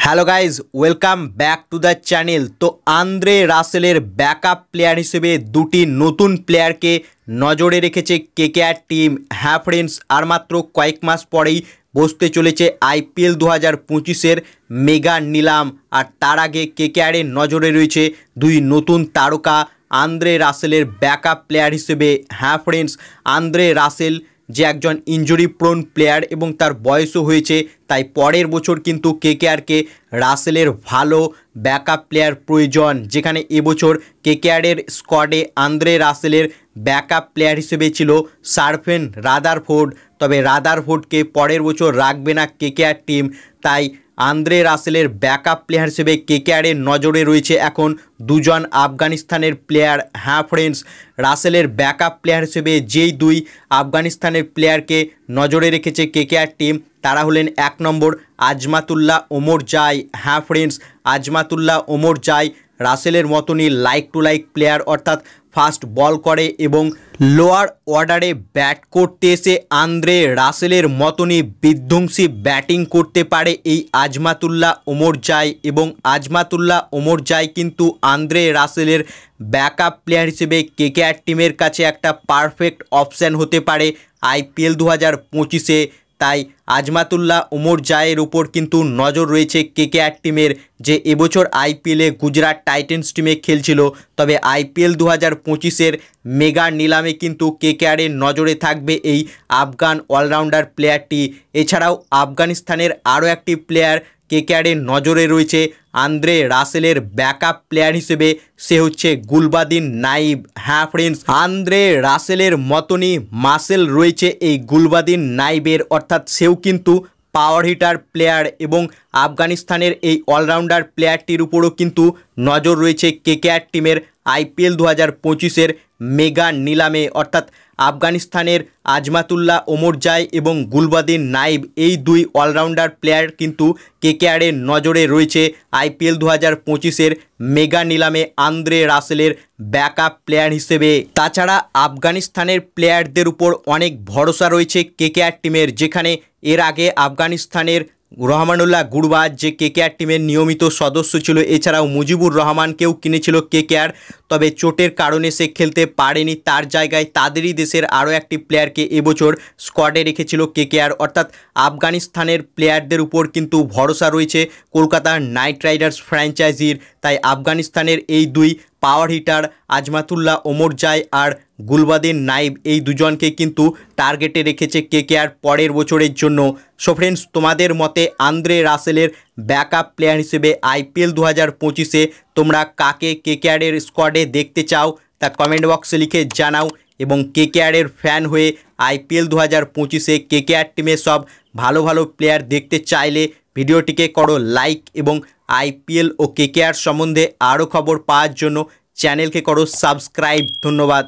Hello guys, welcome back to the channel. তো Andre রাসেলের backup player হিসেবে দুটি নতুন প্লেয়ারকে নজরে রেখেছে কেকেআর টিম। হ্যাঁ ফ্রেন্ডস, আর মাত্র কয়েক মাস পরেই বসতে চলেছে আইপিএল 2025-এর মেগা নিলাম। আর তার আগে কেকেআরের নজরে রয়েছে দুই নতুন তারকা আন্দ্রে রাসেলের ব্যাকআপ প্লেয়ার হিসেবে। হ্যাঁ ফ্রেন্ডস, আন্দ্রে রাসেল যে একজন ইনজুরি প্রোন প্লেয়ার এবং তার বয়সও হয়েছে, তাই পরের বছর কিন্তু কেকেআরকে রাসেলের ভালো ব্যাকআপ প্লেয়ার প্রয়োজন। যেখানে এবছর কেকেআরের স্কোয়াডে আন্দ্রে রাসেলের ব্যাকআপ প্লেয়ার হিসেবে ছিল সার্ফেন রাদারফোর্ড, তবে রাদারফোর্ডকে পরের বছর রাখবে না কেকেআর টিম। তাই আন্দ্রে রাসেলের ব্যাকআপ প্লেয়ার হিসেবে কেকেআরের নজরে রয়েছে এখন দুজন আফগানিস্তানের প্লেয়ার। হ্যাঁ ফ্রেন্ডস, রাসেলের ব্যাকআপ প্লেয়ার হিসেবে যেই দুই আফগানিস্তানের প্লেয়ারকে নজরে রেখেছে কেকেআর টিম তারা হলেন 1 নম্বর আজমাতুল্লাহ ওমরজাই। হ্যাঁ ফ্রেন্ডস, আজমাতুল্লাহ ওমরজাই রাসেলের মতনই লাইক টু লাইক প্লেয়ার, অর্থাৎ ফাস্ট বল করে এবং লোয়ার অর্ডারে ব্যাট করতে এসে আন্দ্রে রাসেলের মতনই বিধ্বংসী ব্যাটিং করতে পারে এই আজমাতুল্লাহ ওমরজাই। এবং আজমাতুল্লাহ ওমরজাই কিন্তু আন্দ্রে রাসেলের ব্যাকআপ প্লেয়ার হিসেবে কেকেআর টিমের কাছে একটা পারফেক্ট অপশান হতে পারে আইপিএল 2025-এ। তাই আজমাতুল্লাহ ওমরজাইয়ের উপর কিন্তু নজর রয়েছে কেকেআর টিমের, যে এবছর আইপিএলে গুজরাট টাইটেন্স টিমে খেলছিল। তবে আইপিএল 2025-এর মেগা নিলামে কিন্তু কেকেআরের নজরে থাকবে এই আফগান অলরাউন্ডার প্লেয়ারটি। এছাড়াও আফগানিস্তানের আরও একটি প্লেয়ার কেকেআরের নজরে রয়েছে আন্দ্রে রাসেলের ব্যাকআপ প্লেয়ার হিসেবে, সে হচ্ছে গুলবাদিন নাইব। হ্যাঁ ফ্রেন্ডস, আন্দ্রে রাসেলের মতনই মাসেল রয়েছে এই গুলবাদিন নাইবের, অর্থাৎ সেও কিন্তু পাওয়ার হিটার প্লেয়ার। এবং আফগানিস্তানের এই অলরাউন্ডার প্লেয়ারটির উপরও কিন্তু নজর রয়েছে কেকেআর টিমের আইপিএল 2025-এর মেগা নিলামে। অর্থাৎ আফগানিস্তানের আজমাতুল্লাহ ওমরজাই এবং গুলবাদিন নাইব এই দুই অলরাউন্ডার প্লেয়ার কিন্তু কেকেআরের নজরে রয়েছে আইপিএল 2025-এর মেগা নিলামে আন্দ্রে রাসেলের ব্যাকআপ প্লেয়ার হিসেবে। তাছাড়া আফগানিস্তানের প্লেয়ারদের উপর অনেক ভরসা রয়েছে কেকেআর টিমের, যেখানে এর আগে আফগানিস্তানের রহমানুল্লাহ গুরবাজ যে কেকেআর টিমের নিয়মিত সদস্য ছিল, এছাড়াও মুজিবুর রহমানকেও কিনেছিল কেকেআর, তবে চোটের কারণে সে খেলতে পারেনি। তার জায়গায় তাদেরই দেশের আরও একটি প্লেয়ারকে এবছর স্কোয়াডে রেখেছিল কেকেআর। অর্থাৎ আফগানিস্তানের প্লেয়ারদের উপর কিন্তু ভরসা রয়েছে কলকাতা নাইট রাইডার্স ফ্র্যাঞ্চাইজির। তাই আফগানিস্তানের এই দুই পাওয়ার হিটার আজমাতুল্লাহ ওমরজাই আর গুলবাদিন নাইব এই দুজনকে কিন্তু টার্গেটে রেখেছে কেকেআর পরের বছরের জন্য। সো ফ্রেন্ডস, তোমাদের মতে আন্দ্রে রাসেলের ব্যাকআপ প্লেয়ার হিসেবে আইপিএল 2025-এ তোমরা কাকে কেকেআরের স্কোয়াডে দেখতে চাও তা কমেন্ট বক্সে লিখে জানাও। এবং কেকেআরের ফ্যান হয়ে আইপিএল 2025-এ কেকেআর টিমের সব ভালো ভালো প্লেয়ার দেখতে চাইলে ভিডিওটিকে করো লাইক, এবং আইপিএল ও কেকেআর সম্বন্ধে আরও খবর পাওয়ার জন্য চ্যানেলকে করো সাবস্ক্রাইব। ধন্যবাদ।